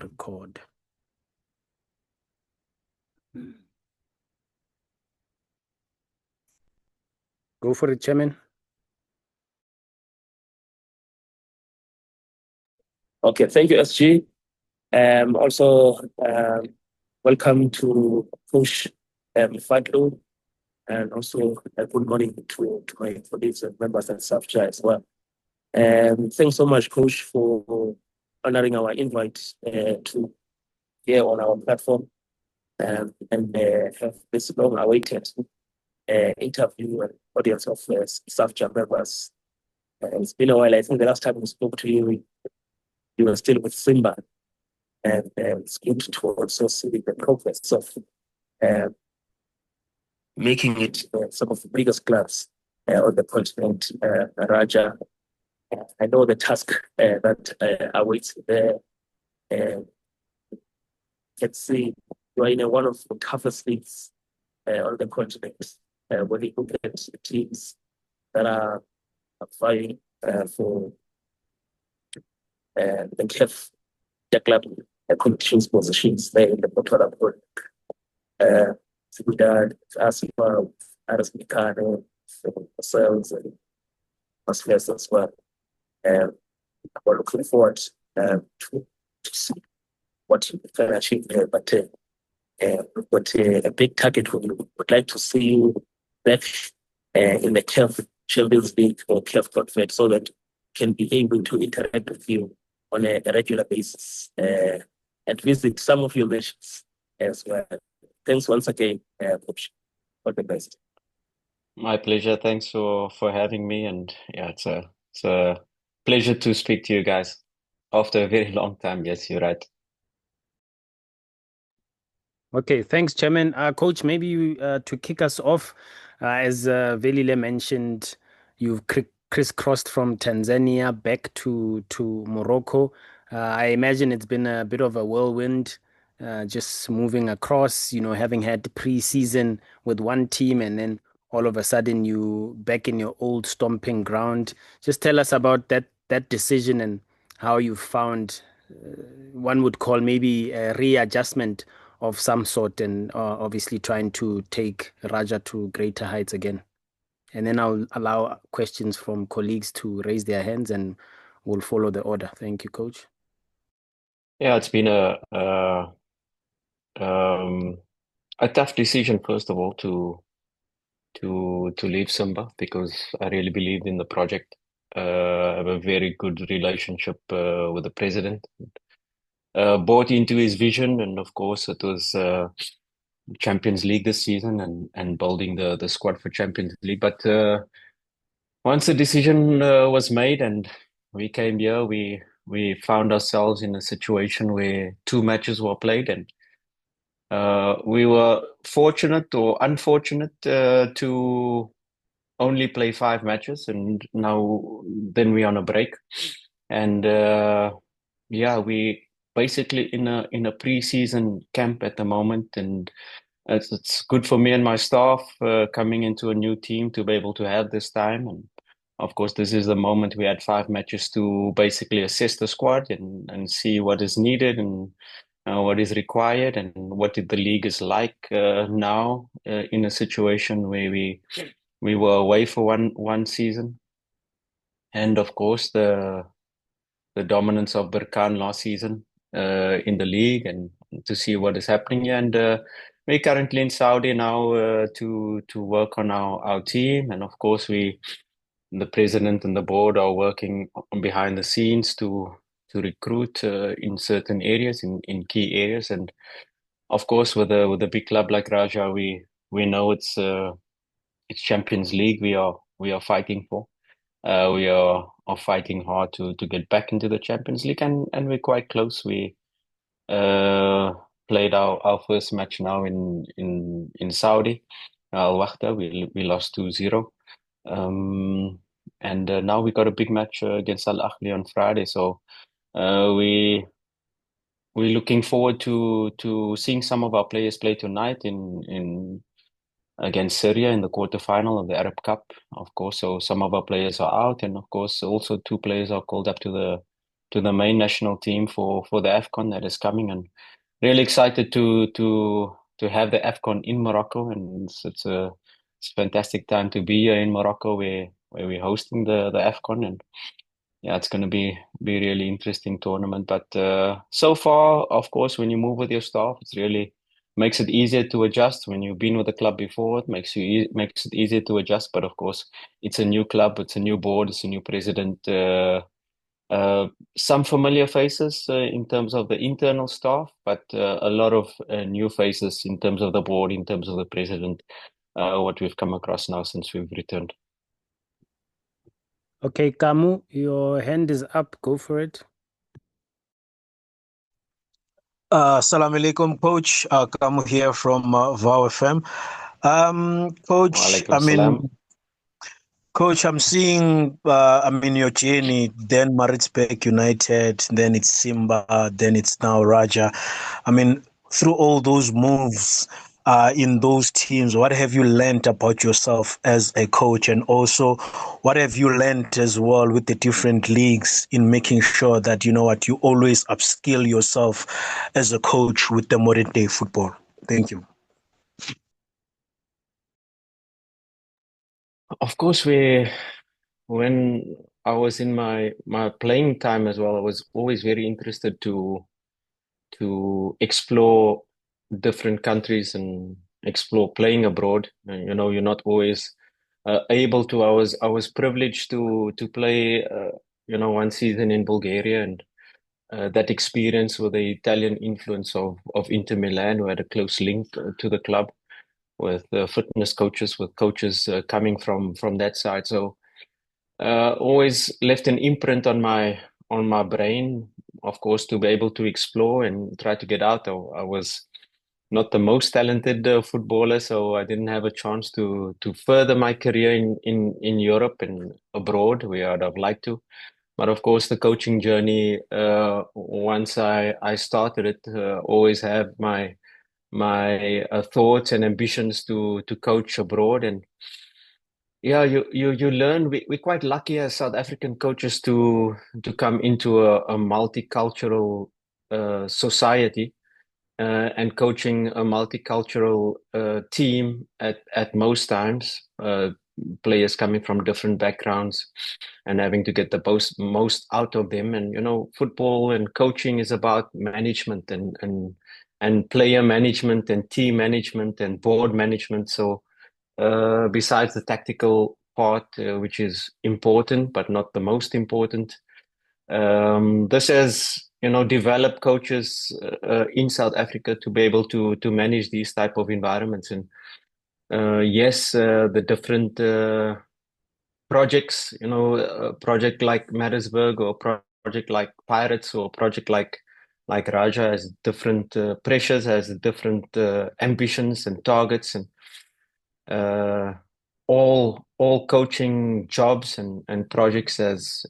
record. Go for it, Chairman. Okay, thank you, SG. Also, welcome to Coach Fadlu, and also good morning to my colleagues and members and staff chair as well. Thanks so much, Coach, for honoring our invite to here on our platform and have this long-awaited interview and audience of staff chair members. It's been a while. I think the last time we spoke to you, you were still with Simba, and it's good to also see the progress of making it some of the biggest clubs on the continent. Raja, I know the task that awaits there. Let's see, you are in one of the toughest leagues on the continent. When you look at the teams that are fighting for the CAF club competitions positions there in the bottom of the Zidane, Asima, Aras Mikano, ourselves, and us as well. We're looking forward to see what you can achieve there. But a big target for you. Would like to see you back in the CAF Champions League or CAF Confed so that can be able to interact with you on a regular basis and visit some of your matches as well. Thanks once again, Coach. All the best. My pleasure. Thanks for having me, and yeah, it's a pleasure to speak to you guys after a very long time. Yes, you're right. Okay, thanks, Chairman. Coach, maybe you, to kick us off, as Velile mentioned, you've crisscrossed from Tanzania back to Morocco. I imagine it's been a bit of a whirlwind, just moving across, having had pre-season with one team and then all of a sudden you back in your old stomping ground. Just tell us about that decision and how you found, one would call maybe a readjustment of some sort, and obviously trying to take Raja to greater heights again. And then I'll allow questions from colleagues to raise their hands and we'll follow the order. Thank you, Coach. Yeah, it's been a tough decision, first of all, to leave Simba, because I really believed in the project. I have a very good relationship with the president. Bought into his vision, and of course it was Champions League this season and building the squad for Champions League. But once the decision was made and we came here, we found ourselves in a situation where two matches were played, and we were fortunate or unfortunate to only play 5 matches, and now then we're on a break, and yeah, we basically in a pre-season camp at the moment, and it's good for me and my staff coming into a new team to be able to have this time. And of course, this is the moment we had 5 matches to basically assess the squad and see what is needed and what is required and what the league is like now in a situation where we were away for one season, and of course the dominance of Berkane last season in the league, and to see what is happening. And we're currently in Saudi now to work on our team, and of course the president and the board are working behind the scenes to recruit in certain areas, in key areas. And of course with a big club like Raja, we know it's Champions League we are fighting for. We are fighting hard to get back into the Champions League, and we're quite close. We played our first match now in Saudi, Al Wahda. We lost 2-0. And now we got a big match against Al Ahly on Friday. So we're looking forward to seeing some of our players play tonight in against Syria in the quarterfinal of the Arab Cup, of course. So some of our players are out, and of course also 2 players are called up to the main national team for the AFCON that is coming, and really excited to have the AFCON in Morocco, and it's a fantastic time to be here in Morocco where we're hosting the AFCON, and yeah, it's going to be really interesting tournament. But so far, of course, when you move with your staff, it's really makes it easier to adjust. When you've been with the club before, it makes it easier to adjust. But of course, it's a new club, it's a new board, it's a new president. Uh, some familiar faces in terms of the internal staff, but a lot of new faces in terms of the board, in terms of the president, what we've come across now since we've returned. Okay, Kamu, your hand is up. Go for it. Assalamu alaikum, Coach. Kamu here from VOW FM. Coach, Walaikum salam. Coach, I'm seeing, your journey, then Maritzburg United, then it's Simba, then it's now Raja. Through all those moves in those teams, what have you learned about yourself as a coach? And also, what have you learned as well with the different leagues in making sure that, you always upskill yourself as a coach with the modern day football? Thank you. Of course, when I was in my playing time as well, I was always very interested to explore different countries and explore playing abroad. And, you're not always able to. I was privileged to play, one season in Bulgaria, and that experience with the Italian influence of Inter Milan, who had a close link to the club with fitness coaches, with coaches coming from that side. So always left an imprint on my brain, of course, to be able to explore and try to get out. I was not the most talented footballer, so I didn't have a chance to further my career in Europe and abroad, where I'd have liked to. But of course, the coaching journey, once I started it, always have my thoughts and ambitions to coach abroad. And yeah, you learn. We're quite lucky as South African coaches to come into a multicultural society, and coaching a multicultural team at most times, players coming from different backgrounds and having to get the most out of them. And football and coaching is about management and player management and team management and board management. So besides the tactical part, which is important but not the most important, this has developed coaches in South Africa to be able to manage these type of environments. And yes, the different projects, a project like Maritzburg or project like Pirates or project like Raja has different pressures, has different ambitions and targets, and all coaching jobs and projects as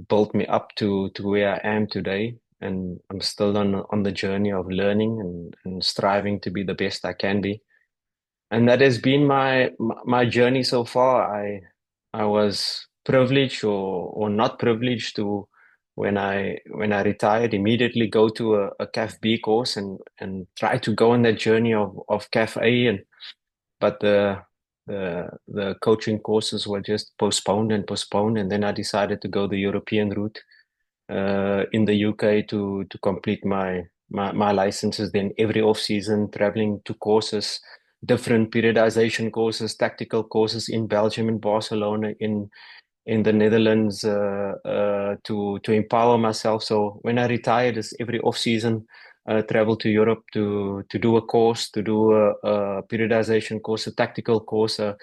built me up to where I am today. And I'm still on the journey of learning and striving to be the best I can be. And that has been my journey so far. I was privileged or not privileged to, when I retired, immediately go to a CAF B course and try to go on that journey of CAF A, but the coaching courses were just postponed, and then I decided to go the European route in the UK to complete my licenses. Then every off season, traveling to courses, different periodization courses, tactical courses in Belgium, in Barcelona, in the Netherlands, to empower myself. So when I retired, is every off season, travel to Europe to do a course, to do a periodization course, a tactical course, a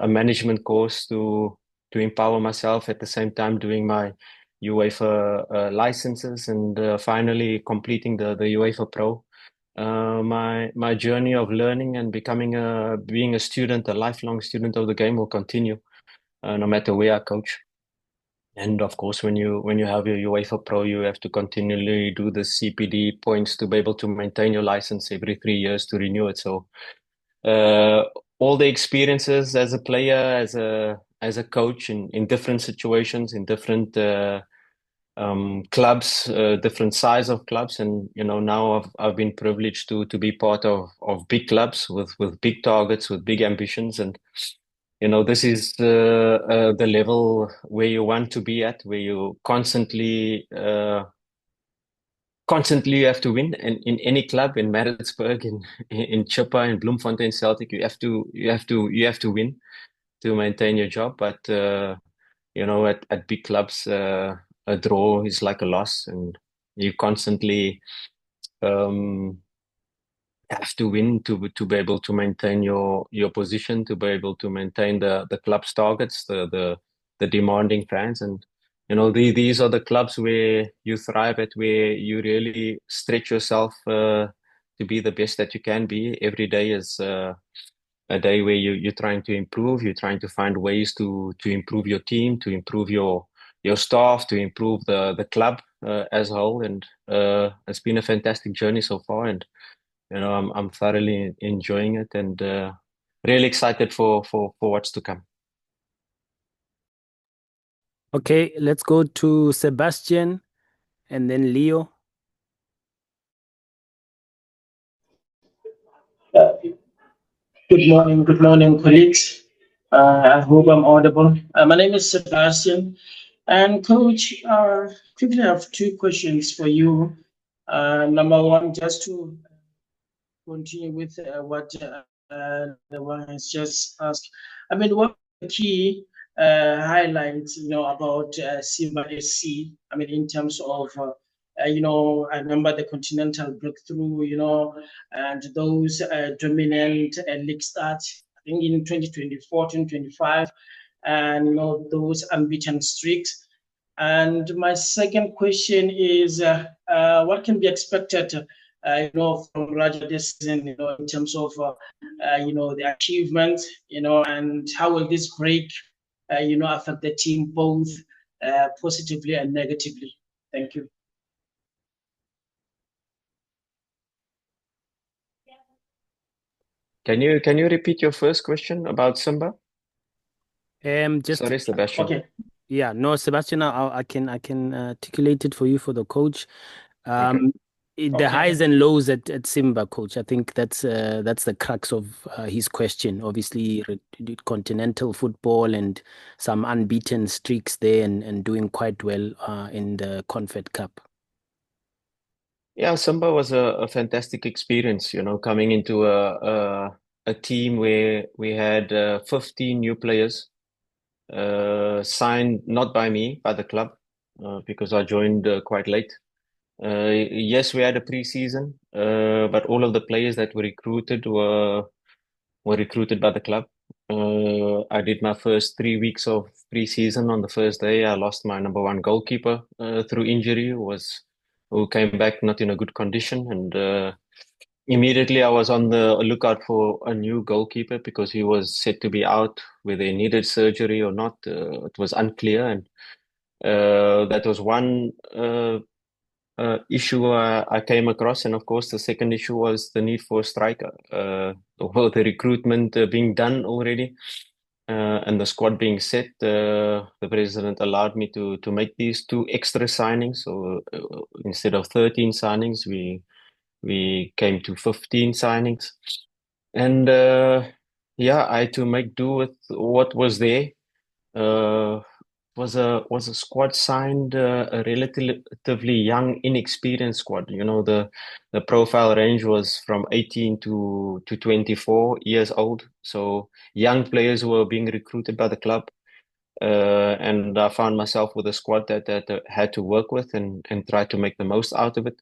management course to empower myself, at the same time doing my UEFA licenses, and finally completing the UEFA Pro. My journey of learning and being a student, a lifelong student of the game, will continue no matter where I coach. And of course, when you have your UEFA Pro, you have to continually do the CPD points to be able to maintain your license every 3 years to renew it. So all the experiences as a player, as a coach in different situations, in different clubs, different size of clubs, and now I've been privileged to be part of big clubs with big targets, with big ambitions, and this is the level where you want to be at, where you constantly have to win. And in any club, in Maritzburg, in Chippa, in Bloemfontein Celtic, you have to win to maintain your job. But at big clubs, a draw is like a loss, and you constantly have to win to be able to maintain your position, to be able to maintain the club's targets, the demanding fans. And these are the clubs where you thrive at, where you really stretch yourself to be the best that you can be. Every day is a day where you're trying to improve, you're trying to find ways to improve your team, to improve your staff, to improve the club as a whole. And it's been a fantastic journey so far, and I'm thoroughly enjoying it, and really excited for what's to come. Okay, let's go to Sebastian and then Leo. Good morning, colleagues. I hope I'm audible. My name is Sebastian, and Coach, quickly I have two questions for you. Number one, just to continue with what the one has just asked. I mean, what are the key highlights, about Simba SC? I mean, in terms of I remember the continental breakthrough, and those dominant league starts, I think in 2024, 2025, and, those unbeaten streaks. And my second question is, what can be expected, from Raja this season, in terms of, the achievements, and how will this break, affect the team both positively and negatively? Thank you. Can you repeat your first question about Simba? Sorry, Sebastian. Okay. Yeah, no, Sebastian, I can articulate it for you, for the coach. Okay. The highs and lows at Simba, Coach. I think that's the crux of his question. Obviously, continental football and some unbeaten streaks there, and doing quite well in the Confed Cup. Yeah, Simba was a fantastic experience, coming into a team where we had 15 new players signed, not by me, by the club, because I joined quite late. Yes, we had a pre-season, but all of the players that were recruited were recruited by the club. I did my first 3 weeks of pre-season. On the first day, I lost my number one goalkeeper through injury, who came back not in a good condition, and immediately I was on the lookout for a new goalkeeper because he was said to be out, whether he needed surgery or not. It was unclear, and that was one issue I came across. And of course, the second issue was the need for a striker. Well, the recruitment being done already, and the squad being set, the president allowed me to make these 2 extra signings. So instead of 13 signings, we came to 15 signings, and yeah, I had to make do with what was there. Was a squad signed, a relatively young, inexperienced squad. The profile range was from 18 to 24 years old, so young players were being recruited by the club. And I found myself with a squad that had to work with and try to make the most out of it.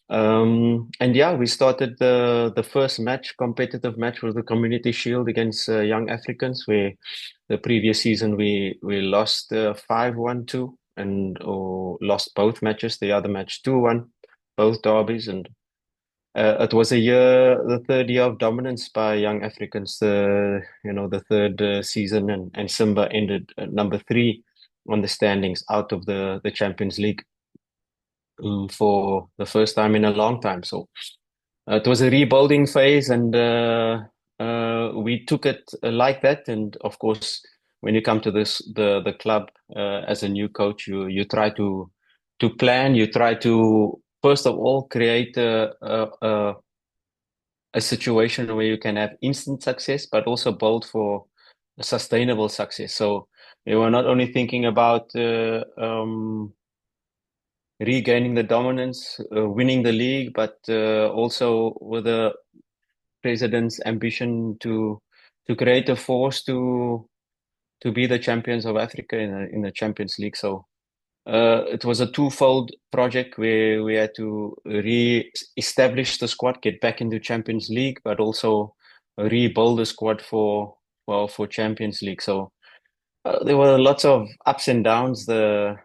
And yeah, we started the first competitive match, was the Community Shield against Young Africans, where the previous season we lost 5-1-2, or lost both matches. The other match 2-1, both derbies, and it was the third year of dominance by Young Africans. The third season, and Simba ended number 3 on the standings, out of the Champions League. For the first time in a long time. So it was a rebuilding phase, and we took it like that. And of course, when you come to the club as a new coach, you try to plan. You try to first of all create a situation where you can have instant success, but also build for a sustainable success. So we were not only thinking about regaining the dominance, winning the league, but also with the president's ambition to create a force to be the champions of Africa in the Champions League. So it was a twofold project where we had to re-establish the squad, get back into Champions League, but also rebuild the squad for Champions League. So there were lots of ups and downs. The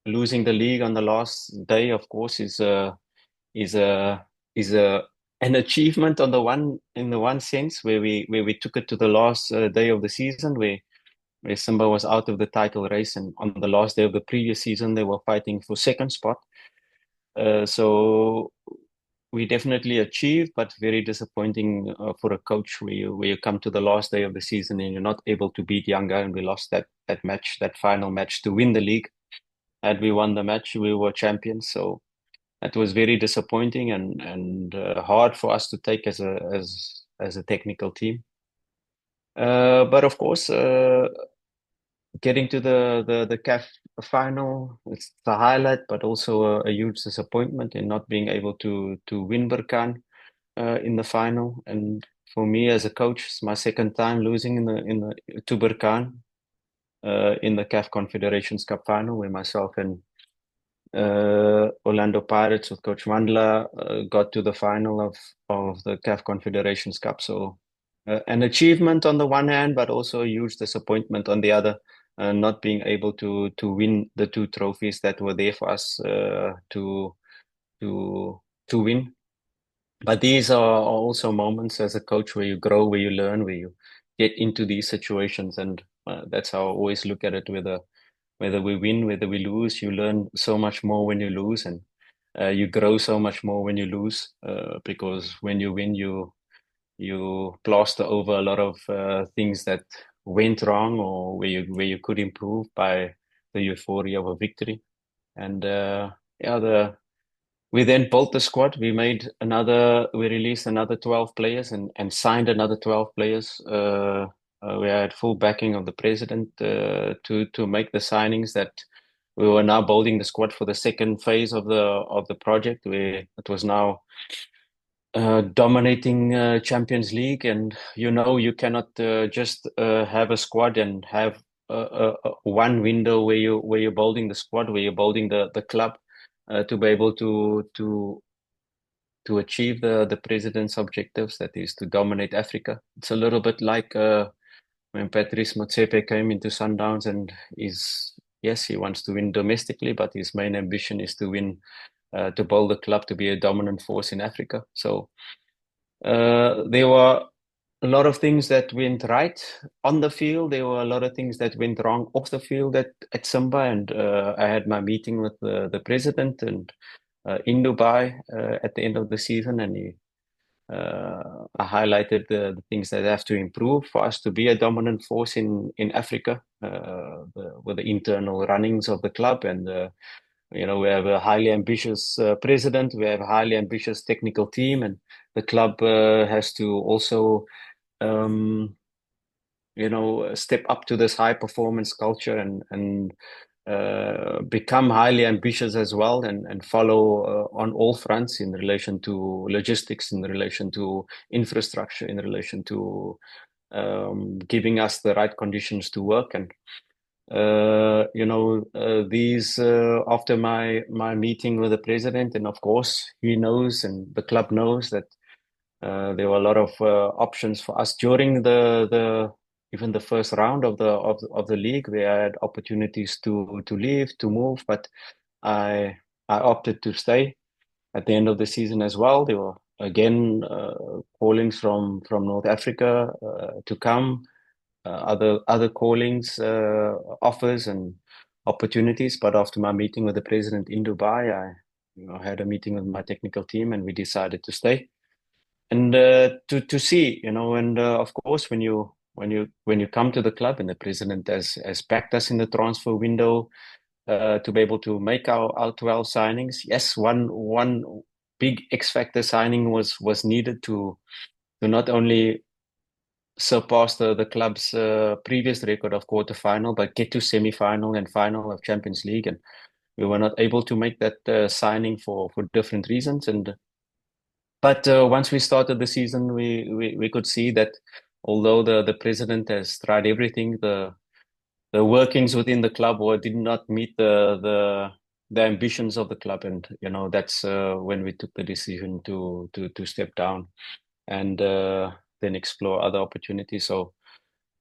losing the league on the last day, of course, is a an achievement on in the one sense where we took it to the last day of the season where Simba was out of the title race, and on the last day of the previous season they were fighting for second spot. So we definitely achieved, but very disappointing for a coach where you come to the last day of the season and you're not able to beat Yanga, and we lost that match, that final match to win the league. Had we won the match, we were champions. So that was very disappointing and hard for us to take as a technical team. But of course, getting to the CAF final, it's the highlight, but also a huge disappointment in not being able to win Berkane in the final. And for me as a coach, it's my second time losing to Berkane in the CAF Confederations Cup final, where myself and Orlando Pirates with Coach Mandla got to the final of the CAF Confederations Cup. So an achievement on the one hand, but also a huge disappointment on the other, not being able to win the two trophies that were there for us to win. But these are also moments as a coach where you grow, where you learn, where you get into these situations, and that's how I always look at it. Whether we win, whether we lose, you learn so much more when you lose, and you grow so much more when you lose, because when you win, you plaster over a lot of things that went wrong or where you could improve by the euphoria of a victory. And we then built the squad. We released another 12 players and signed another 12 players. We had full backing of the president to make the signings that we were now building the squad for the second phase of the project, where it was now dominating Champions League. And you cannot just have a squad and have one window where you're building the squad, where you're building the club to be able to achieve the president's objectives, that is to dominate Africa. It's a little bit like when Patrice Motsepe came into Sundowns, and he wants to win domestically, but his main ambition is to win, to build the club to be a dominant force in Africa. So there were a lot of things that went right on the field. There were a lot of things that went wrong off the field at Simba, and I had my meeting with the president and in Dubai at the end of the season, and I highlighted the things that have to improve for us to be a dominant force in Africa, with the internal runnings of the club. And we have a highly ambitious president, we have a highly ambitious technical team, and the club has to also step up to this high performance culture and become highly ambitious as well, and follow on all fronts in relation to logistics, in relation to infrastructure, in relation to giving us the right conditions to work. And these after my meeting with the president, and of course he knows and the club knows that there were a lot of options for us during even the first round of the league. We had opportunities to leave, to move, but I opted to stay at the end of the season as well. There were again callings from North Africa to come, other callings, offers and opportunities. But after my meeting with the president in Dubai, I had a meeting with my technical team, and we decided to stay. And to see, and of course, when you when you come to the club and the president has backed us in the transfer window to be able to make our 12 signings. Yes, one big X factor signing was needed to not only surpass the club's previous record of quarterfinal, but get to semi-final and final of Champions League. And we were not able to make that signing for different reasons. But once we started the season, we could see that although the president has tried everything, the workings within the club did not meet the ambitions of the club, and that's when we took the decision to step down and then explore other opportunities. So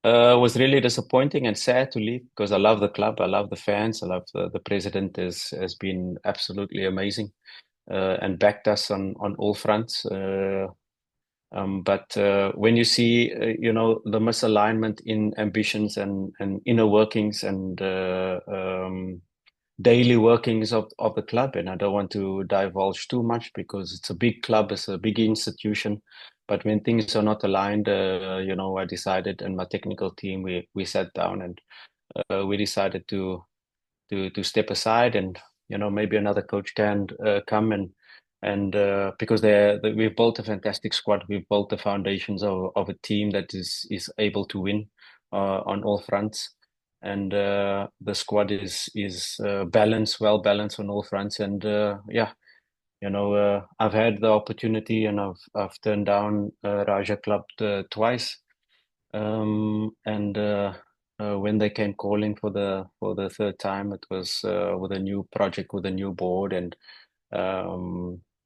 it was really disappointing and sad to leave because I love the club, I love the fans, I love the president has been absolutely amazing and backed us on all fronts. But when you see, the misalignment in ambitions and inner workings and daily workings of the club, and I don't want to divulge too much because it's a big club, it's a big institution. But when things are not aligned, I decided, and my technical team, we sat down and we decided to step aside, and maybe another coach can come and because we've built a fantastic squad, we've built the foundations of a team that is able to win on all fronts, and the squad is balanced, well balanced on all fronts, and I've had the opportunity, and I've turned down Raja Club twice, and when they came calling for the third time, it was with a new project, with a new board, and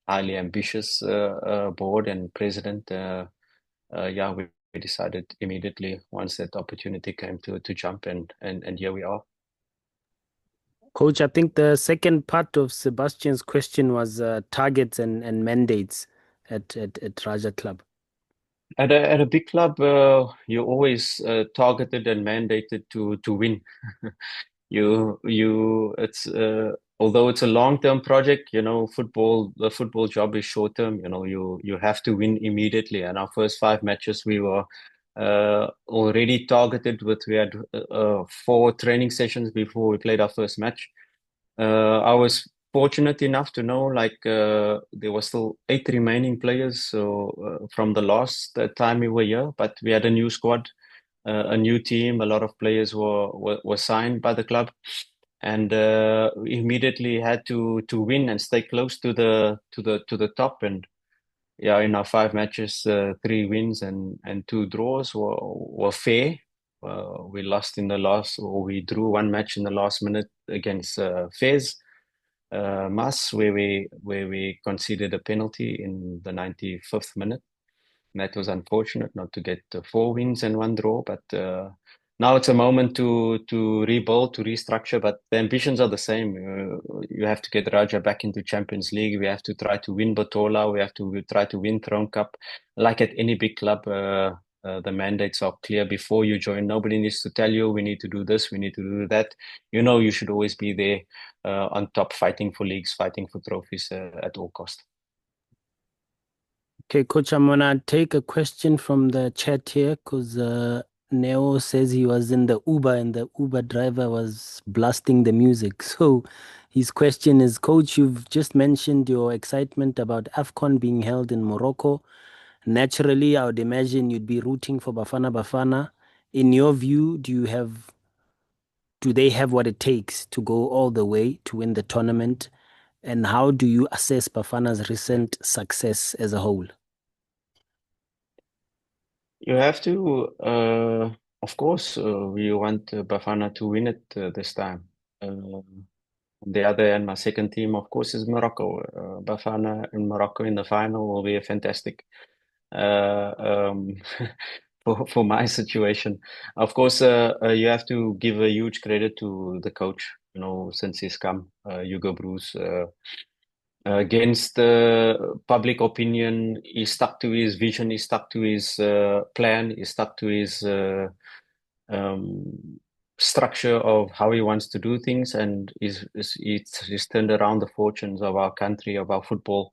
highly ambitious board and president. We decided immediately once that opportunity came to jump, and here we are. Coach, I think the second part of Sebastian's question was targets and mandates at Raja Club. At a big club, you're always targeted and mandated to win. It's although it's a long-term project, the football job is short-term. You have to win immediately. And our first 5 matches, we were already targeted we had 4 training sessions before we played our first match. I was fortunate enough to know there were still 8 remaining players. So from the last time we were here, but we had a new squad, a new team. A lot of players were signed by the club, and we immediately had to win and stay close to the top. And yeah, in our 5 matches, 3 wins and 2 draws were fair. We lost we drew 1 match in the last minute against Fez Mas, where we conceded a penalty in the 95th minute. And that was unfortunate not to get 4 wins and 1 draw, but now it's a moment to rebuild, to restructure, but the ambitions are the same. You have to get Raja back into Champions League. We have to try to win Botola. We have to try to win Throne Cup. Like at any big club, the mandates are clear before you join. Nobody needs to tell you, we need to do this, we need to do that. You should always be there on top, fighting for leagues, fighting for trophies at all costs. Okay, Coach, I'm going to take a question from the chat here because Neo says he was in the Uber and the Uber driver was blasting the music. So his question is, Coach, you've just mentioned your excitement about AFCON being held in Morocco. Naturally, I would imagine you'd be rooting for Bafana Bafana. In your view, do they have what it takes to go all the way to win the tournament? And how do you assess Bafana's recent success as a whole? You have to, of course, we want Bafana to win it this time. On the other end, my second team, of course, is Morocco. Bafana and Morocco in the final will be fantastic for my situation. Of course, you have to give a huge credit to the coach, since he's come, Hugo Broos. Against public opinion, he stuck to his vision, he stuck to his plan, he stuck to his structure of how he wants to do things, and he's turned around the fortunes of our country, of our football.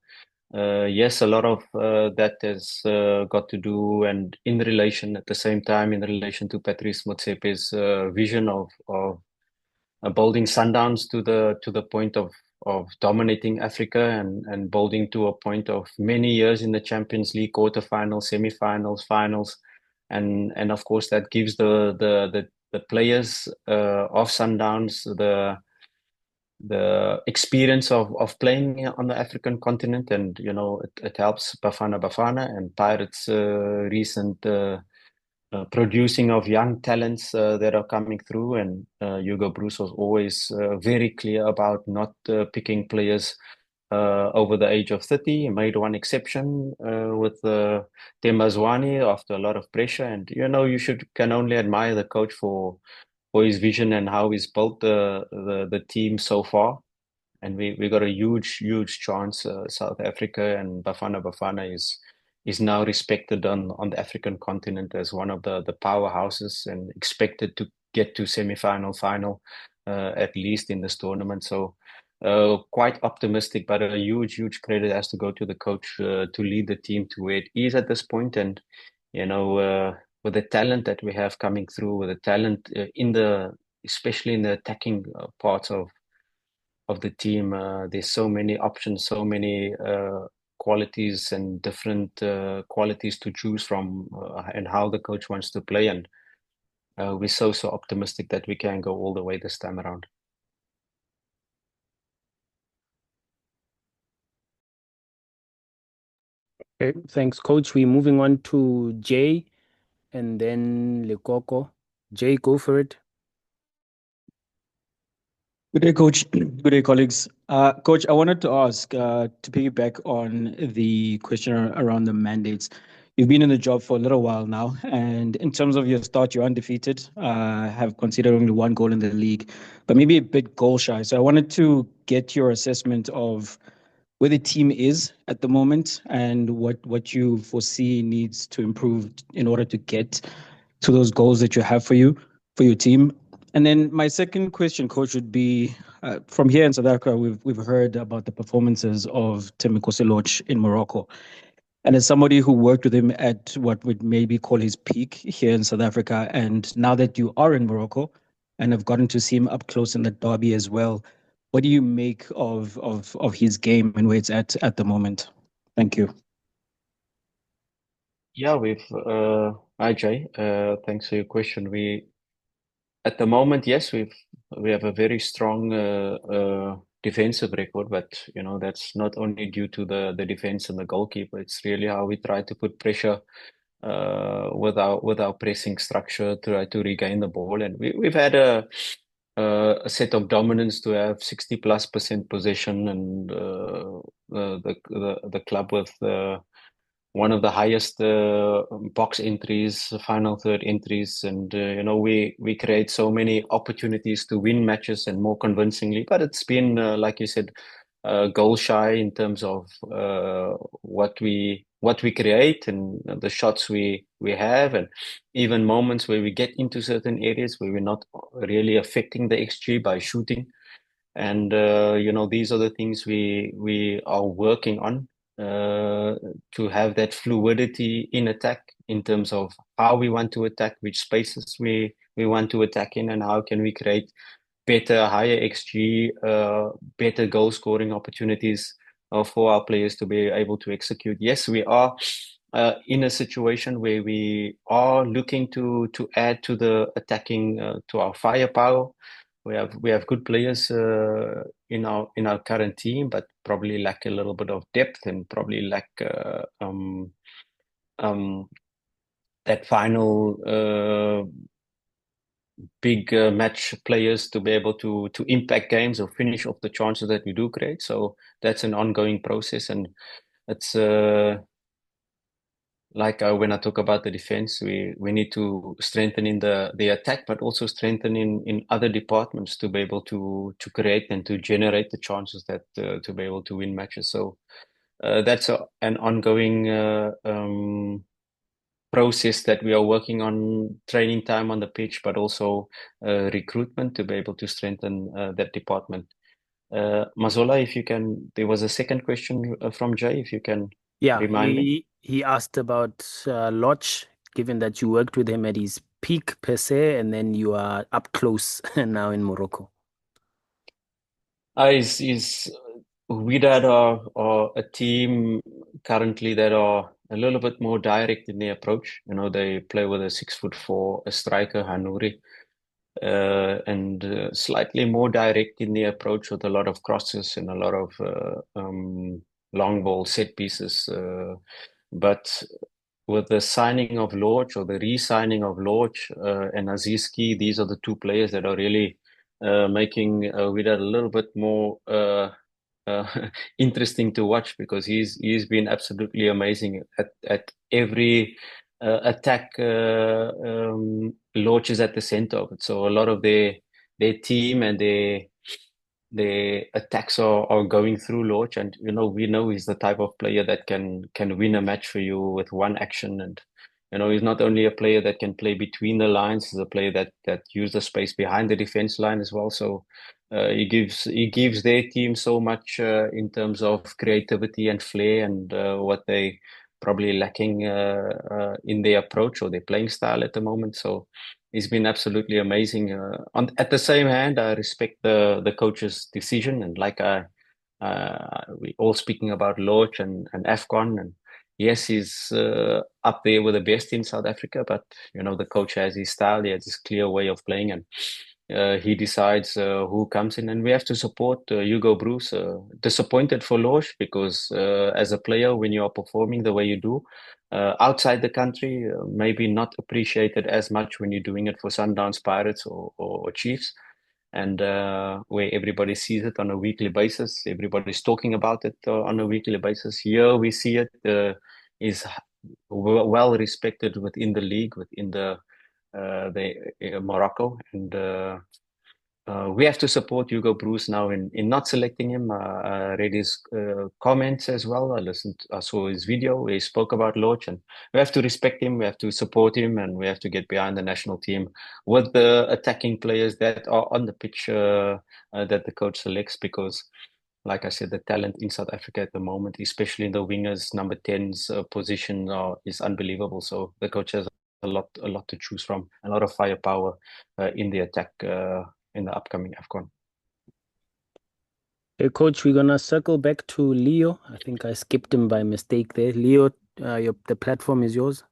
Yes, a lot of that has got to do, and in relation at the same time, in relation to Patrice Motsepe's vision of building Sundowns to the point of dominating Africa and building to a point of many years in the Champions League quarterfinals, semifinals, finals, and of course that gives the players of Sundowns the experience of playing on the African continent, and it helps Bafana Bafana and Pirates recent producing of young talents that are coming through. And Hugo Broos was always very clear about not picking players over the age of 30. He made one exception with Themba Zwane after a lot of pressure. And you can only admire the coach for his vision and how he's built the team so far. And we got a huge chance. South Africa and Bafana Bafana is now respected on the African continent as one of the powerhouses and expected to get to semi-final, final, at least in this tournament. So quite optimistic, but a huge credit has to go to the coach to lead the team to where it is at this point. And with the talent that we have coming through, with the talent especially in the attacking parts of the team, there's so many options, so many qualities and different qualities to choose from, and how the coach wants to play. And we're so optimistic that we can go all the way this time around. Okay, thanks, Coach. We're moving on to Jay and then Lekoko. Jay, go for it. Good day, Coach. Good day, colleagues. Coach, I wanted to ask, to piggyback on the question around the mandates. You've been in the job for a little while now, and in terms of your start, you're undefeated, have conceded only one goal in the league, but maybe a bit goal shy. So I wanted to get your assessment of where the team is at the moment and what you foresee needs to improve in order to get to those goals that you have for your team. And then my second question, Coach, would be from here in South Africa, we've heard about the performances of Thembi Kgosi in Morocco. And as somebody who worked with him at what would maybe call his peak here in South Africa, and now that you are in Morocco and have gotten to see him up close in the derby as well, what do you make of his game and where it's at the moment? Thank you. Yeah, hi Jay. Thanks for your question. At the moment, yes, we have a very strong defensive record, but that's not only due to the defense and the goalkeeper. It's really how we try to put pressure with our pressing structure, try to regain the ball. And we've had a set of dominance to have 60+% possession, and the club with one of the highest box entries, final third entries, and we create so many opportunities to win matches and more convincingly. But it's been, like you said, goal shy in terms of what we create and the shots we have, and even moments where we get into certain areas where we're not really affecting the XG by shooting. And these are the things we are working on to have that fluidity in attack in terms of how we want to attack, which spaces we want to attack in, and how can we create better, higher XG, better goal scoring opportunities for our players to be able to execute. Yes, we are in a situation where we are looking to add to the attacking, to our firepower. We have good players in our current team, but probably lack a little bit of depth and probably lack that final big match players to be able to impact games or finish off the chances that we do create. So that's an ongoing process, and it's when I talk about the defense, we need to strengthen in the attack, but also strengthen in other departments to be able to create and to generate the chances that to be able to win matches. So that's an ongoing process that we are working on, training time on the pitch, but also recruitment to be able to strengthen that department. Mazola, if you can, there was a second question from Jay, if you can Yeah, remind me. he asked about Lodge, given that you worked with him at his peak per se, and then you are up close now in Morocco. Is Wydad are a team currently that are a little bit more direct in their approach. You know, they play with a 6'4", a striker, Hanouri, and slightly more direct in their approach with a lot of crosses and a lot of long ball set pieces. But with the signing of Lorch or the re-signing of Lorch and Azizki, these are the two players that are really making Wydad a little bit more interesting to watch, because he's been absolutely amazing at every attack. Lorch is at the center of it, so a lot of their team and their attacks are going through Lorch, and we know he's the type of player that can win a match for you with one action. And he's not only a player that can play between the lines, he's a player that uses the space behind the defense line as well. So he gives their team so much in terms of creativity and flair, and what they probably lacking in their approach or their playing style at the moment. So he's been absolutely amazing. At the same hand, I respect the coach's decision, and like we all speaking about Loach and AFCON, and yes, he's up there with the best in South Africa. But the coach has his style, he has his clear way of playing, and he decides who comes in, and we have to support Hugo Broos. Disappointed for Loach, because as a player, when you are performing the way you do outside the country, maybe not appreciated as much when you're doing it for Sundowns, Pirates, or Chiefs, and where everybody sees it on a weekly basis. Everybody's talking about it on a weekly basis. Here we see it is well respected within the league, within the Morocco, and we have to support Hugo Broos now in not selecting him. I read his comments as well. I saw his video where he spoke about Loach, and we have to respect him. We have to support him, and we have to get behind the national team with the attacking players that are on the pitch that the coach selects, because like I said, the talent in South Africa at the moment, especially in the wingers, number 10's position, is unbelievable. So the coach has a lot to choose from, a lot of firepower in the attack in the upcoming AFCON. Hey, Coach, we're gonna circle back to Leo. I think I skipped him by mistake there. Leo, the platform is yours.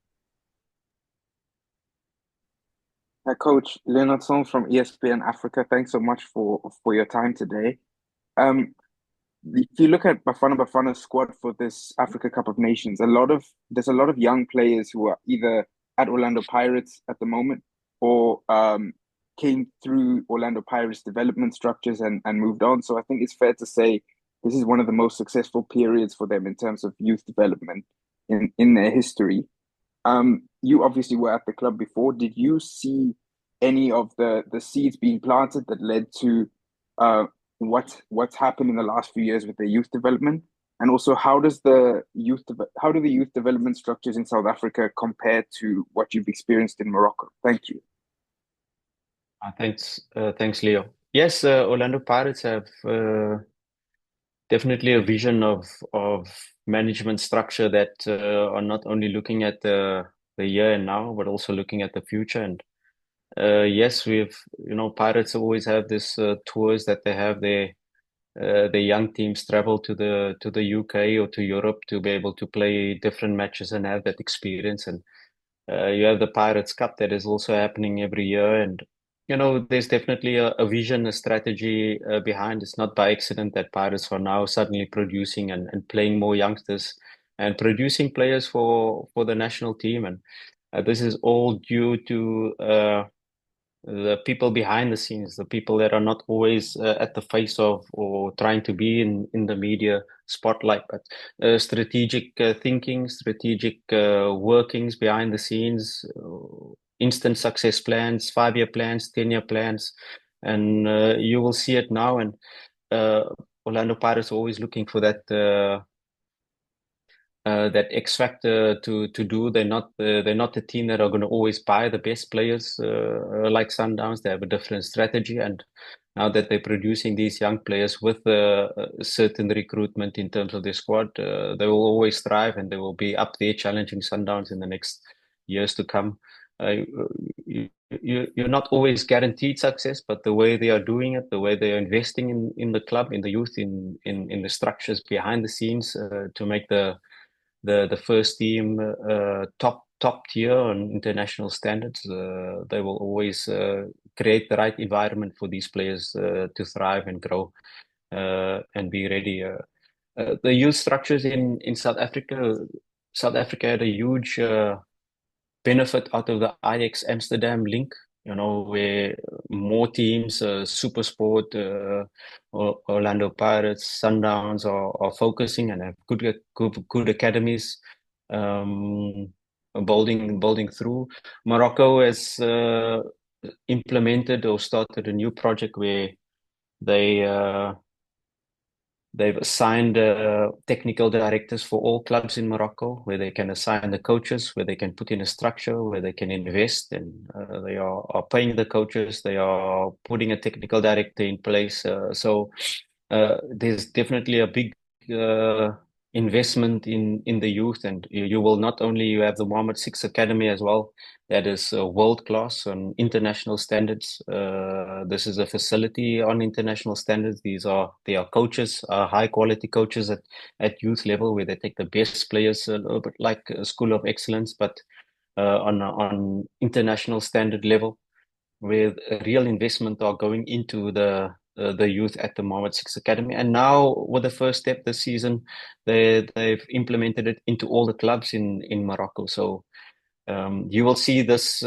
Hi, Coach Leonard Song from ESPN Africa. Thanks so much for your time today. If you look at Bafana's squad for this Africa Cup of Nations, there's a lot of young players who are either at Orlando Pirates at the moment, or came through Orlando Pirates development structures and moved on. So I think it's fair to say this is one of the most successful periods for them in terms of youth development in their history. You obviously were at the club before. Did you see any of the seeds being planted that led to what's happened in the last few years with the youth development? And also, how do the youth development structures in South Africa compare to what you've experienced in Morocco? Thank you. Thanks, Leo. Yes, Orlando Pirates have definitely a vision of management structure that are not only looking at the here and now, but also looking at the future. And yes, Pirates always have this tours that they have the young teams travel to the UK or to Europe to be able to play different matches and have that experience. And you have the Pirates Cup that is also happening every year, and there's definitely a vision, a strategy behind. It's not by accident that Pirates are now suddenly producing and playing more youngsters and producing players for the national team. And this is all due to the people behind the scenes, the people that are not always at the face of or trying to be in the media spotlight, but strategic thinking, strategic workings behind the scenes, instant success plans, 5-year plans, 10-year plans, and you will see it now. And Orlando Pirates are always looking for that X factor to do. They're not the team that are going to always buy the best players like Sundowns. They have a different strategy, and now that they're producing these young players with a certain recruitment in terms of their squad, they will always thrive and they will be up there challenging Sundowns in the next years to come. You're not always guaranteed success, but the way they are doing it, the way they are investing in the club, in the youth, in the structures behind the scenes to make the first team top tier on international standards, they will always create the right environment for these players to thrive and grow and be ready. The youth structures in South Africa had a huge benefit out of the Ajax Amsterdam link, where more teams, SuperSport, Orlando Pirates, Sundowns are focusing and have good academies building through. Morocco has implemented or started a new project where they've assigned technical directors for all clubs in Morocco, where they can assign the coaches, where they can put in a structure, where they can invest, and they are paying the coaches. They are putting a technical director in place. So there's definitely a big investment in the youth, and you will not only you have the Mohammed VI Academy as well. That is world class on international standards. This is a facility on international standards. They are coaches, high quality coaches at youth level, where they take the best players, a little bit like a school of excellence, but on international standard level, with a real investment are going into the youth at the Mohammed VI Academy. And now with the first step this season, they've implemented it into all the clubs in Morocco. So you will see this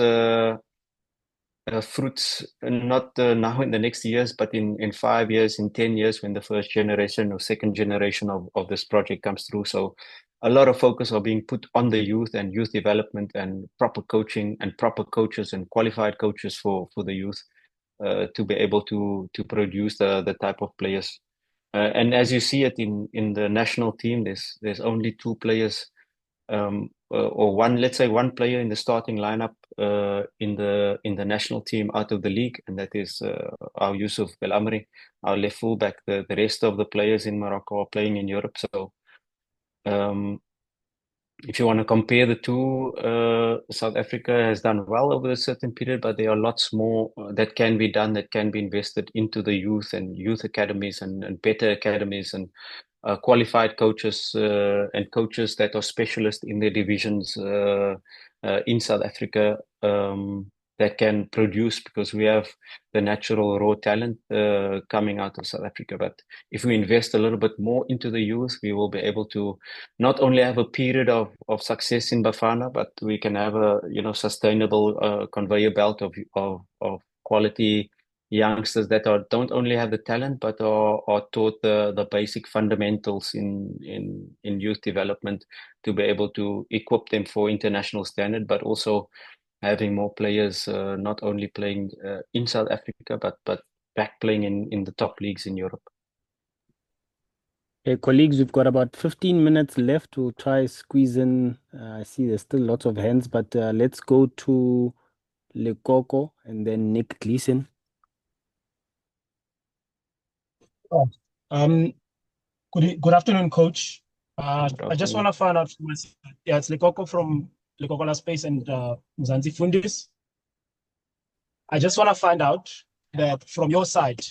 fruits not now in the next years, but in 5 years, in 10 years, when the first generation or second generation of this project comes through. So a lot of focus are being put on the youth and youth development and proper coaching and proper coaches and qualified coaches for the youth to be able to produce the type of players. And as you see it in the national team, there's only 2 players or let's say one player in the starting lineup in the national team out of the league, and that is our Yusuf Belamri, our left fullback. The rest of the players in Morocco are playing in Europe. So if you want to compare the two, South Africa has done well over a certain period, but there are lots more that can be done, that can be invested into the youth and youth academies and better academies and qualified coaches and coaches that are specialists in their divisions in South Africa that can produce, because we have the natural raw talent coming out of South Africa. But if we invest a little bit more into the youth, we will be able to not only have a period of success in Bafana, but we can have a sustainable conveyor belt of quality youngsters that don't only have the talent, but are taught the basic fundamentals in youth development to be able to equip them for international standard, but also having more players not only playing in South Africa, but back playing in the top leagues in Europe. Hey, colleagues, we've got about 15 minutes left. We'll try squeeze in. I see there's still lots of hands, but let's go to Lekoko and then Nick Gleason. Good afternoon, Coach. I just want to find out from myself. Yeah, it's Lekoko from Lekoko Space and Mzansi Fundis. I just want to find out that from your side,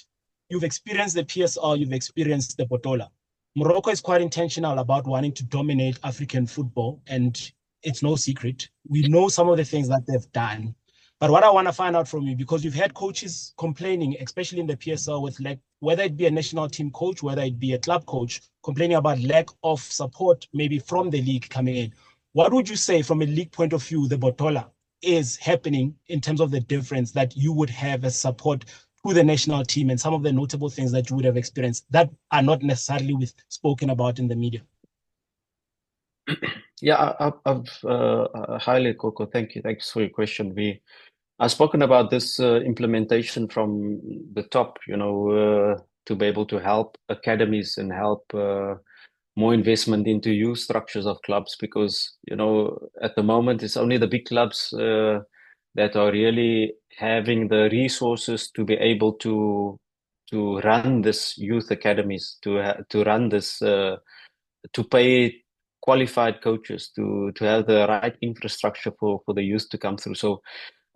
you've experienced the PSL, you've experienced the Botola. Morocco is quite intentional about wanting to dominate African football, and it's no secret. We know some of the things that they've done. But what I want to find out from you, because you've had coaches complaining, especially in the PSL, with whether it be a national team coach, whether it be a club coach, complaining about lack of support, maybe from the league coming in. What would you say from a league point of view, the Botola is happening in terms of the difference that you would have as support to the national team and some of the notable things that you would have experienced that are not necessarily spoken about in the media? Yeah, highly, Coco. Thank you. Thanks for your question. I've spoken about this implementation from the top, to be able to help academies and help more investment into youth structures of clubs, because, at the moment, it's only the big clubs that are really having the resources to be able to run this youth academies, to run this, to pay qualified coaches, to have the right infrastructure for the youth to come through. So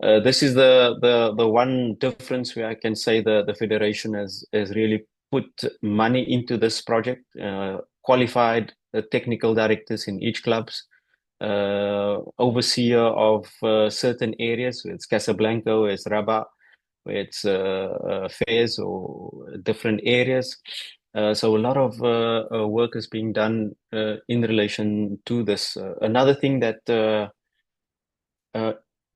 this is the one difference where I can say the federation has really put money into this project, qualified technical directors in each clubs, overseer of certain areas. It's Casablanca, it's Rabat, it's Fez, or different areas. So a lot of work is being done in relation to this. Another thing that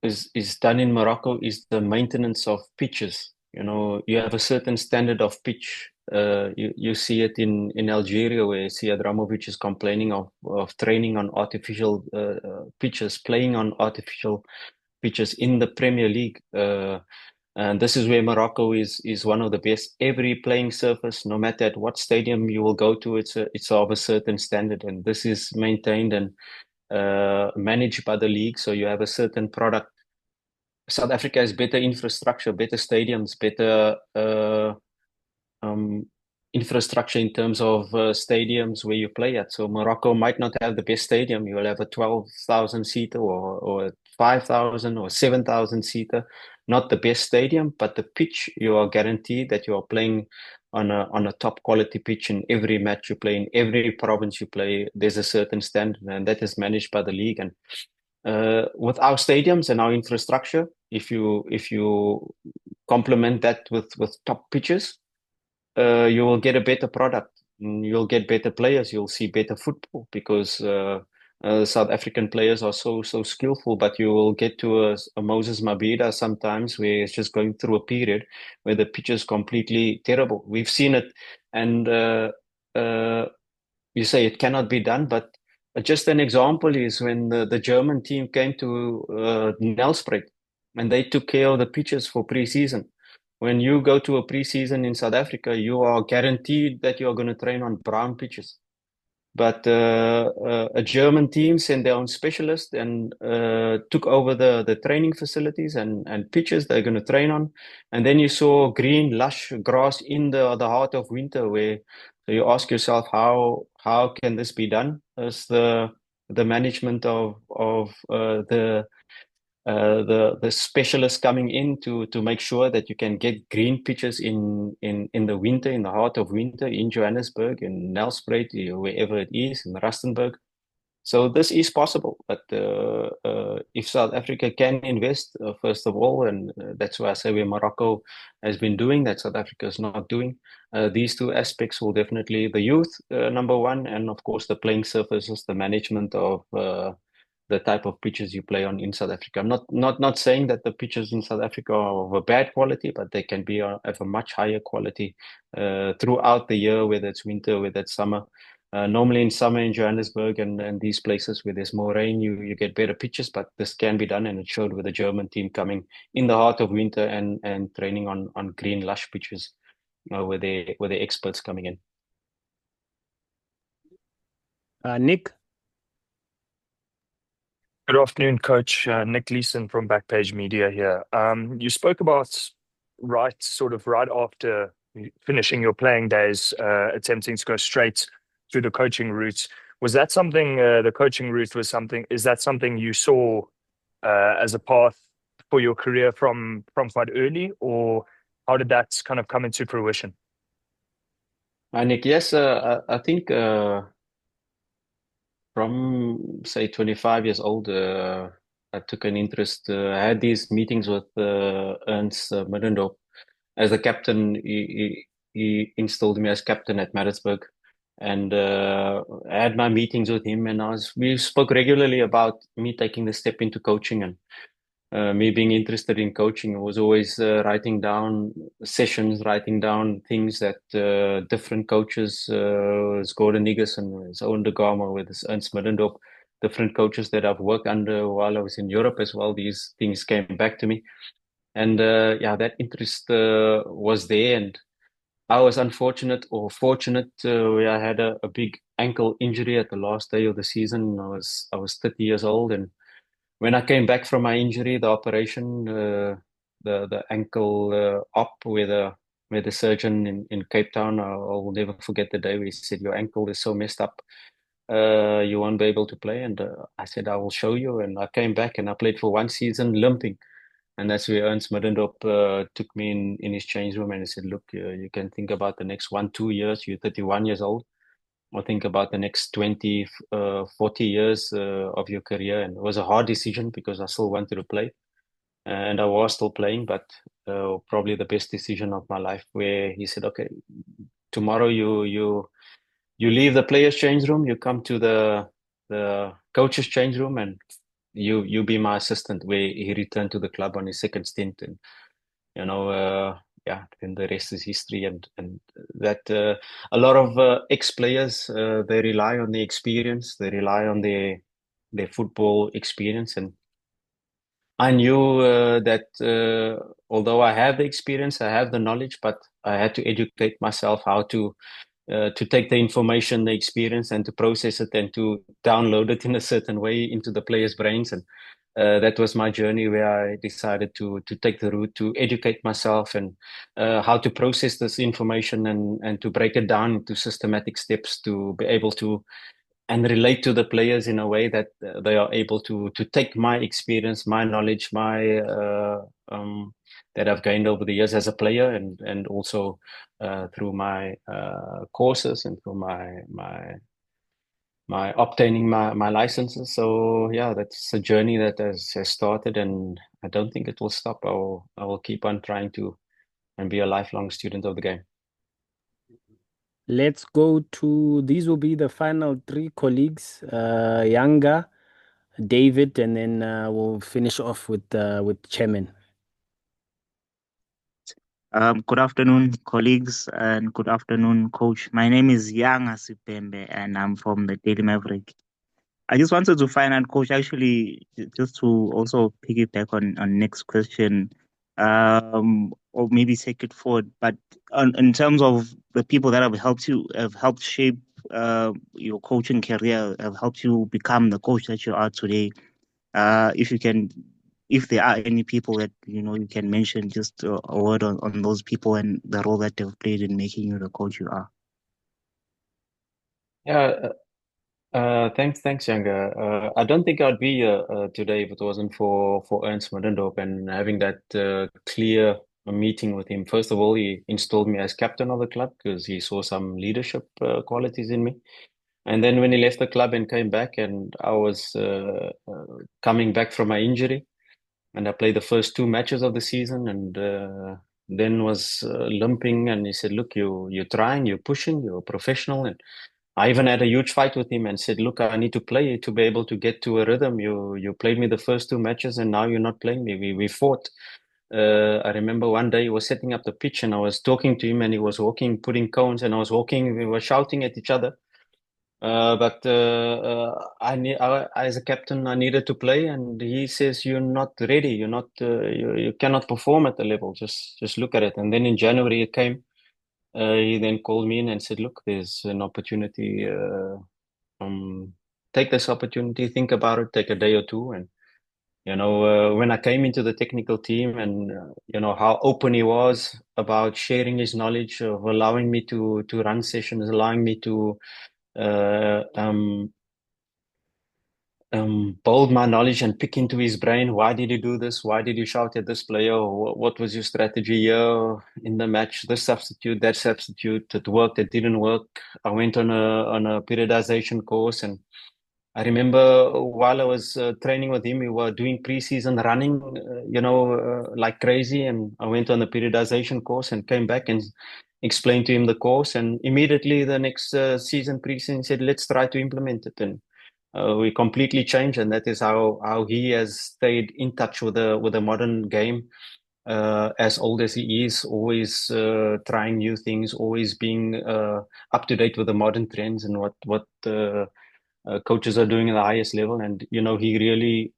is done in Morocco is the maintenance of pitches. You know, you have a certain standard of pitch. You see it in Algeria, where Sead Ramovic is complaining of training on artificial pitches, playing on artificial pitches in the Premier League. And this is where Morocco is one of the best. Every playing surface, no matter at what stadium you will go to, it's of a certain standard, and this is maintained and managed by the league. So you have a certain product. South Africa has better infrastructure, better stadiums, better infrastructure in terms of stadiums where you play at. So Morocco might not have the best stadium. You will have a 12,000 seater or a 5,000 or 7,000 seater. Not the best stadium, but the pitch, you are guaranteed that you are playing on a top quality pitch in every match you play, in every province you play. There's a certain standard, and that is managed by the league. And with our stadiums and our infrastructure, if you complement that with top pitches, you will get a better product. You'll get better players. You'll see better football, because South African players are so skillful. But you will get to a Moses Mabhida sometimes, where it's just going through a period where the pitch is completely terrible. We've seen it, and you say it cannot be done, but just an example is when the German team came to Nelspruit, and they took care of the pitches for pre-season. When you go to a pre-season in South Africa, you are guaranteed that you are going to train on brown pitches. But a German team sent their own specialist and took over the training facilities and pitches they're going to train on. And then you saw green, lush grass in the heart of winter, where you ask yourself, how can this be done? As the management of the specialists coming in to make sure that you can get green pitches in the winter, in the heart of winter, in Johannesburg, in Nelspruit, wherever it is, in Rustenburg. So this is possible, but if South Africa can invest, first of all, and that's why I say where Morocco has been doing that, South Africa is not doing. These two aspects will definitely, the youth, number one, and of course the playing surfaces, the management of the type of pitches you play on in South Africa. I'm not saying that the pitches in South Africa are of a bad quality, but they can be of a much higher quality throughout the year, whether it's winter, whether it's summer. Normally in summer in Johannesburg and these places where there's more rain, you get better pitches, but this can be done, and it showed with the German team coming in the heart of winter and training on green lush pitches, where the experts coming in. Nick. Good afternoon, Coach. Nick Leeson from Backpage Media here. You spoke about right after finishing your playing days, attempting to go straight through the coaching route. Was that something, the coaching route was something, is that something you saw as a path for your career from quite early, or how did that kind of come into fruition? Hi, Nick. Yes, I think from, say, 25 years old, I took an interest. I had these meetings with Ernst Middendorp. As the captain, he installed me as captain at Maritzburg. And I had my meetings with him, and we spoke regularly about me taking the step into coaching, and me being interested in coaching. I was always writing down sessions, writing down things that different coaches, Gordon Nigerson, Owen de Gama, with Ernst Middendorp, different coaches that I've worked under while I was in Europe as well. These things came back to me. And that interest was there. And I was unfortunate or fortunate where I had a big ankle injury at the last day of the season. I was 30 years old, and when I came back from my injury, the operation, the ankle op, where with the surgeon in Cape Town. I'll never forget the day where he said, "Your ankle is so messed up, you won't be able to play." And I said, "I will show you." And I came back and I played for 1 season limping. And that's where Ernst Middendorp took me in his change room and he said, "Look, you can think about the next 1-2 years. You're 31 years old. Or think about the next 20, 40 years of your career." And it was a hard decision because I still wanted to play. And I was still playing, but probably the best decision of my life, where he said, "Okay, tomorrow you leave the players' change room, you come to the coaches' change room, and you be my assistant." Where he returned to the club on his second stint, and yeah, then the rest is history. And that a lot of ex-players, they rely on the experience, they rely on their football experience. And I knew that although I have the experience, I have the knowledge, but I had to educate myself how to take the information, the experience, and to process it and to download it in a certain way into the players' brains. And that was my journey, where I decided to take the route to educate myself and how to process this information and to break it down into systematic steps to be able to and relate to the players in a way that they are able to take my experience, my knowledge, my that I've gained over the years as a player, and also through my courses and through my obtaining my licenses. So yeah, that's a journey that has started, and I don't think it will stop. I will keep on trying to and be a lifelong student of the game. Let's go to, these will be the final three colleagues, Yanga, David, and then we'll finish off with Chairman. Good afternoon, colleagues, and good afternoon, coach. My name is Yanga Sipembe, and I'm from the Daily Maverick. I just wanted to find out, coach, actually, just to also piggyback on next question, or maybe take it forward. But in terms of the people that have helped shape your coaching career, have helped you become the coach that you are today. If there are any people that you can mention, just a word on those people and the role that they've played in making you the coach you are. Yeah, thanks, Yanga. I don't think I'd be here today if it wasn't for Ernst Middendorp and having that clear meeting with him. First of all, he installed me as captain of the club because he saw some leadership qualities in me. And then when he left the club and came back, and I was coming back from my injury, and I played the first 2 matches of the season, and then was limping. And he said, "Look, you're trying, you're pushing, you're a professional." And I even had a huge fight with him and said, "Look, I need to play to be able to get to a rhythm. You played me the first 2 matches, and now you're not playing me." We fought. I remember one day he was setting up the pitch, and I was talking to him, and he was walking, putting cones, and I was walking. We were shouting at each other. But as a captain, I needed to play, and he says, "You're not ready. You're not. You cannot perform at the level. Just look at it." And then in January it came. He then called me in and said, "Look, there's an opportunity. Take this opportunity. Think about it. Take a day or two." And when I came into the technical team, and how open he was about sharing his knowledge, of allowing me to run sessions, allowing me to build my knowledge and pick into his brain. Why did you do this? Why did you shout at this player? What was your strategy here in the match? This substitute, that substitute, it worked, it didn't work. I went on a periodization course, and I remember while I was training with him, we were doing preseason running, like crazy. And I went on the periodization course and came back and explained to him the course. And immediately the next season preseason said, "Let's try to implement it." And we completely changed, and that is how he has stayed in touch with the modern game. As old as he is, always trying new things, always being up to date with the modern trends and what coaches are doing at the highest level. And he really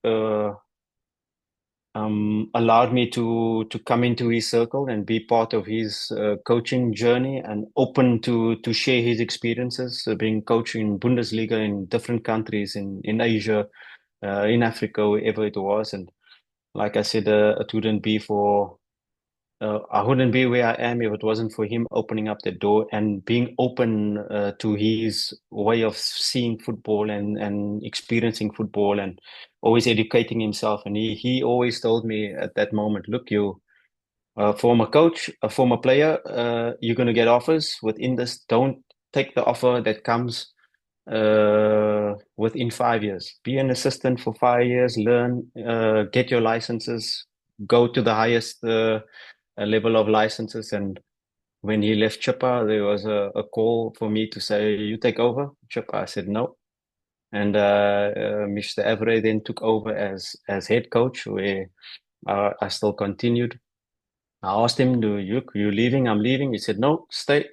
allowed me to come into his circle and be part of his coaching journey, and open to share his experiences being coach in Bundesliga in different countries in Asia, in Africa, wherever it was. And like I said, it wouldn't be for I wouldn't be where I am if it wasn't for him opening up the door and being open to his way of seeing football and experiencing football and always educating himself. And he always told me at that moment, look, you former coach, a former player, you're going to get offers within this. Don't take the offer that comes within 5 years. Be an assistant for 5 years, learn, get your licenses, go to the highest level of licenses. And when he left Chippa, there was a call for me to say, you take over Chippa. I said no. And Mr. Evere then took over as head coach, where I still continued. I asked him, you leaving? I'm leaving. He said, no, stay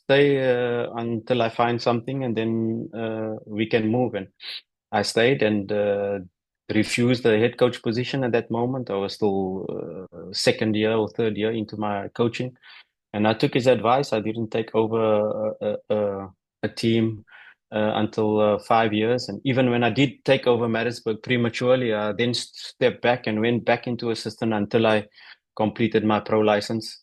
until I find something, and then we can move. And I stayed and refused the head coach position at that moment. I was still second year or third year into my coaching, and I took his advice. I didn't take over a team until 5 years. And even when I did take over Maritzburg prematurely, I then stepped back and went back into assistant until I completed my pro license.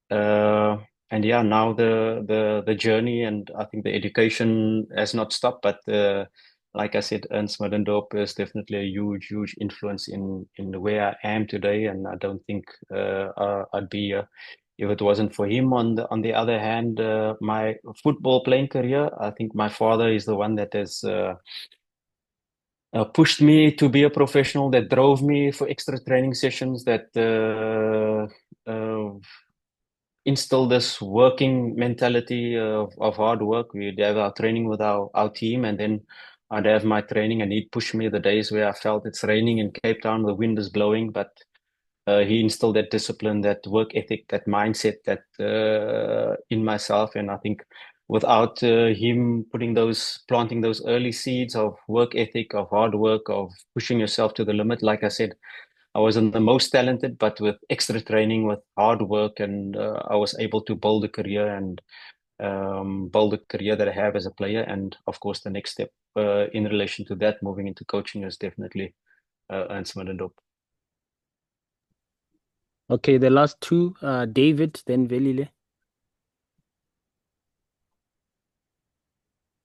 And yeah, now the journey, and I think the education has not stopped. But like I said, Ernst Middendorp is definitely a huge influence in where I am today. And I don't think I'd be if it wasn't for him. On the other hand, my football playing career, I think my father is the one that has pushed me to be a professional, that drove me for extra training sessions, that instill this working mentality of hard work. We'd have our training with our team, and then I'd have my training, and he'd push me the days where I felt it's raining in Cape Town, the wind is blowing, but he instilled that discipline, that work ethic, that mindset that in myself. And I think without him planting those early seeds of work ethic, of hard work, of pushing yourself to the limit, like I said, I wasn't the most talented, but with extra training, with hard work, and I was able to build a career and build a career that I have as a player. And of course, the next step in relation to that, moving into coaching, is definitely Ernst Middendorp. Okay, the last two, David, then Velile.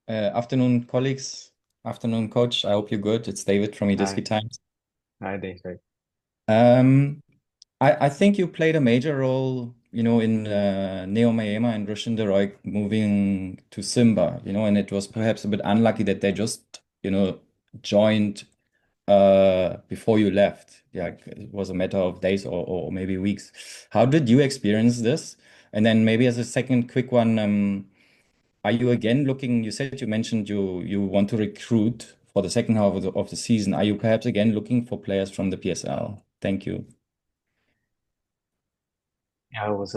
Afternoon, colleagues. Afternoon, coach. I hope you're good. It's David from Idiski Times. Hi, David. I think you played a major role, in Neo Maema and Rushin De Ruyck moving to Simba, and it was perhaps a bit unlucky that they just, joined before you left. Yeah, it was a matter of days or maybe weeks. How did you experience this? And then maybe as a second quick one, are you again looking? You mentioned you want to recruit for the second half of the season. Are you perhaps again looking for players from the PSL? Thank you. Yeah, it was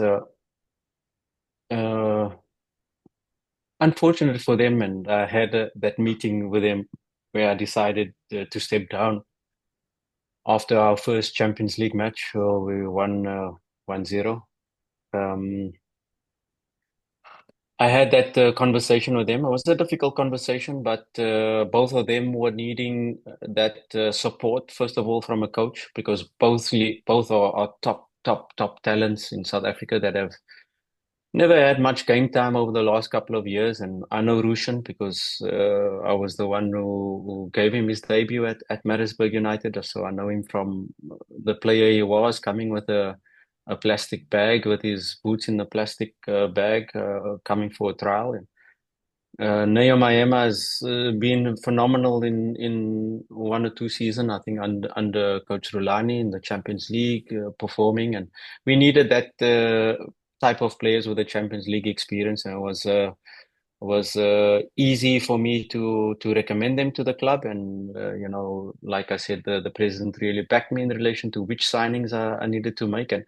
unfortunate for them, and I had that meeting with them where I decided to step down after our first Champions League match. We won 1-0. I had that conversation with them. It was a difficult conversation, but both of them were needing that support, first of all, from a coach, because both are top talents in South Africa that have never had much game time over the last couple of years. And I know Rushin because I was the one who gave him his debut at Maritzburg United. So I know him from the player he was, coming with a plastic bag, with his boots in the plastic bag, coming for a trial. And Neo Maema has been phenomenal in 1 or 2 seasons, I think, under Coach Rulani in the Champions League, performing. And we needed that type of players with a Champions League experience, and it was easy for me to recommend them to the club. And like I said, the president really backed me in relation to which signings I needed to make. And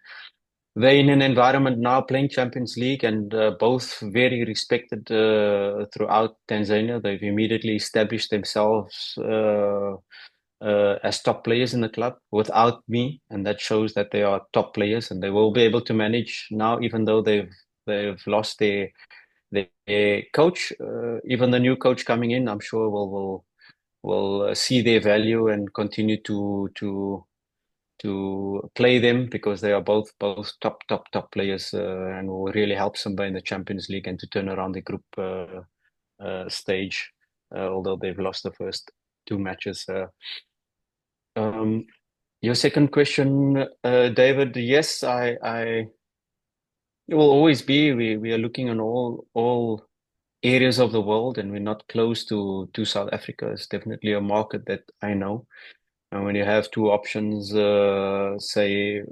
they're in an environment now playing Champions League, and both very respected throughout Tanzania. They've immediately established themselves as top players in the club without me, and that shows that they are top players, and they will be able to manage now, even though they've lost their coach. Even the new coach coming in, I'm sure will see their value and continue to play them because they are both top players and will really help Simba in the Champions League and to turn around the group stage, although they've lost the first two matches. Your second question, David, yes, I it will always be. We are looking on all areas of the world, and we're not close to South Africa. It's definitely a market that I know. And when you have two options, say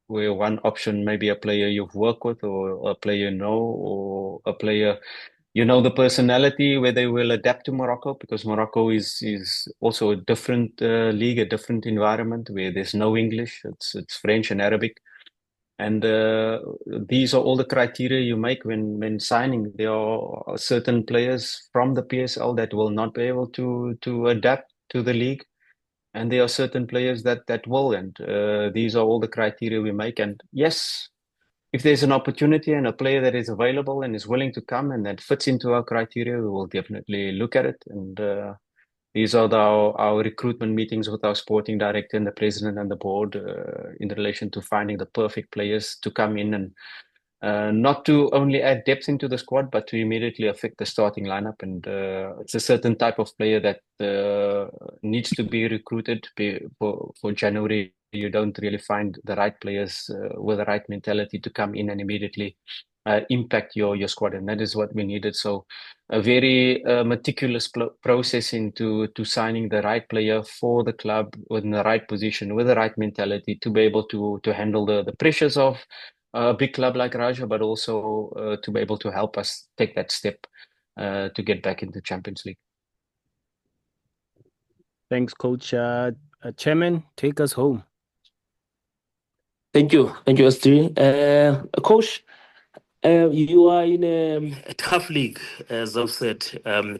where one option maybe a player you've worked with, or a player you know, or a player you know the personality where they will adapt to Morocco, because Morocco is also a different league, a different environment where there's no English. It's French and Arabic. And these are all the criteria you make when signing. There are certain players from the PSL that will not be able to adapt to the league, and there are certain players that will. And these are all the criteria we make. And yes, if there's an opportunity and a player that is available and is willing to come and that fits into our criteria, we will definitely look at it. And these are our recruitment meetings with our sporting director and the president and the board in relation to finding the perfect players to come in and not to only add depth into the squad, but to immediately affect the starting lineup. And it's a certain type of player that needs to be recruited for January. You don't really find the right players with the right mentality to come in and immediately impact your squad, and that is what we needed. So a very meticulous process into signing the right player for the club within the right position with the right mentality to be able to handle the pressures of a big club like Raja, but also to be able to help us take that step to get back into Champions League. Thanks, Coach. Chairman, take us home. Thank you, SG. Coach, you are in a tough league, as I've said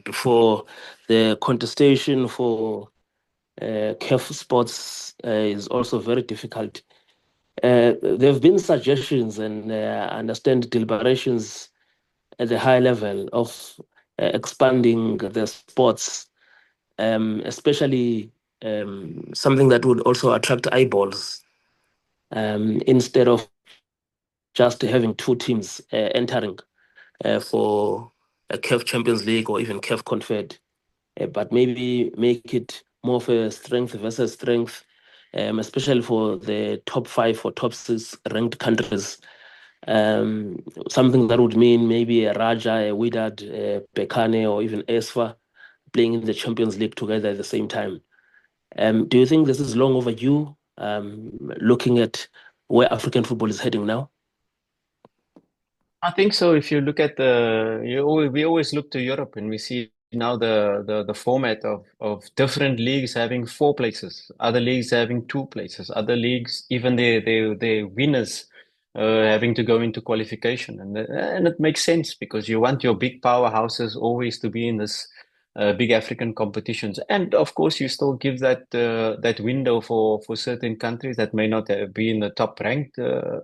before. The contestation for CAF spots is also very difficult. There have been suggestions and I understand deliberations at the high level of expanding the sports, especially something that would also attract eyeballs instead of just having two teams entering for a CAF Champions League or even CAF Confed, but maybe make it more of a strength versus strength, especially for the top 5 or top 6 ranked countries. Something that would mean maybe a Raja, a Wydad, a Bekane, or even Esfa playing in the Champions League together at the same time. Do you think this is long overdue, looking at where African football is heading now? I think so. If you look at we always look to Europe, and we see now the format of different leagues having 4 places, other leagues having 2 places, other leagues even their winners having to go into qualification, and it makes sense because you want your big powerhouses always to be in this big African competitions, and of course you still give that window for certain countries that may not be in the top ranked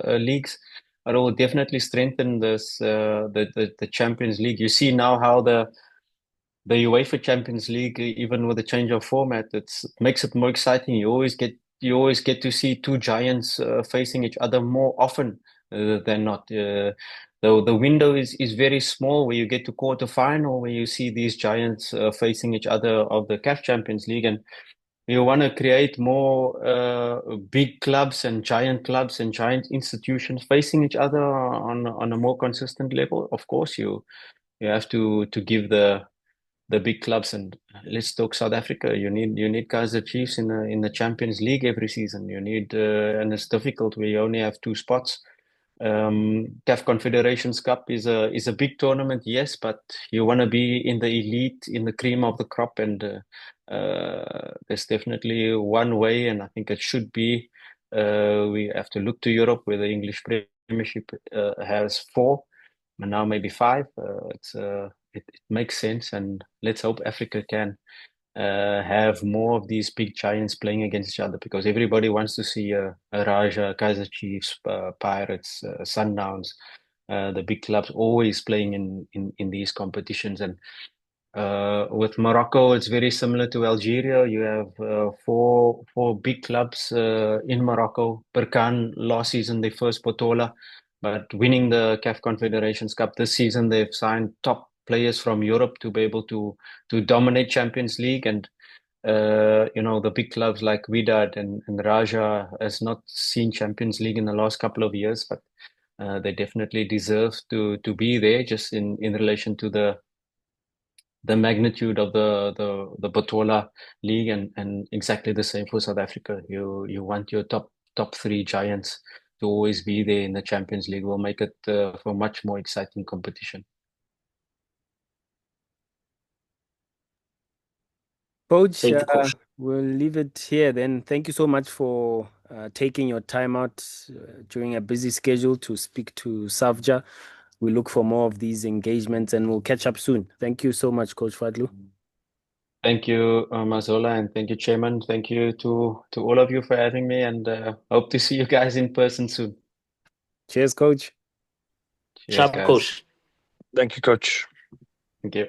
leagues. But it will definitely strengthen this the Champions League. You see now how the UEFA Champions League, even with the change of format, it makes it more exciting. You always get to see 2 giants facing each other more often than not. The window is very small where you get to quarterfinal, where you see these giants facing each other of the CAF Champions League, and you want to create more big clubs and giant institutions facing each other on a more consistent level. Of course, you have to give the big clubs, and let's talk South Africa. You need Kaizer Chiefs in the Champions League every season. You need and it's difficult where you only have 2 spots. CAF Confederations Cup is a big tournament, yes, but you want to be in the elite, in the cream of the crop, and there's definitely one way, and I think it should be. We have to look to Europe, where the English Premiership has 4, and now maybe 5. It makes sense, and let's hope Africa can have more of these big giants playing against each other, because everybody wants to see a Raja, Kaizer Chiefs, Pirates, Sundowns, the big clubs always playing in these competitions. And With Morocco, it's very similar to Algeria. You have four big clubs in Morocco. Berkane last season, their first Botola, but winning the CAF Confederations Cup this season, they've signed top players from Europe to be able to dominate Champions League. And the big clubs like Wydad and Raja has not seen Champions League in the last couple of years, but they definitely deserve to be there, just in relation to the magnitude of the Botola League, and exactly the same for South Africa. You want your top three giants to always be there in the Champions League. Will make it for much more exciting competition. Coach, Thank you, Coach. we'll leave it here then. Thank you so much for taking your time out during a busy schedule to speak to Savja. We look for more of these engagements and we'll catch up soon. Thank you so much, Coach Fadlu. Thank you, Mazola, and thank you, Chairman. Thank you to all of you for having me, and hope to see you guys in person soon. Cheers, Coach. Cheers, Sharp, guys. Coach. Thank you, Coach. Thank you.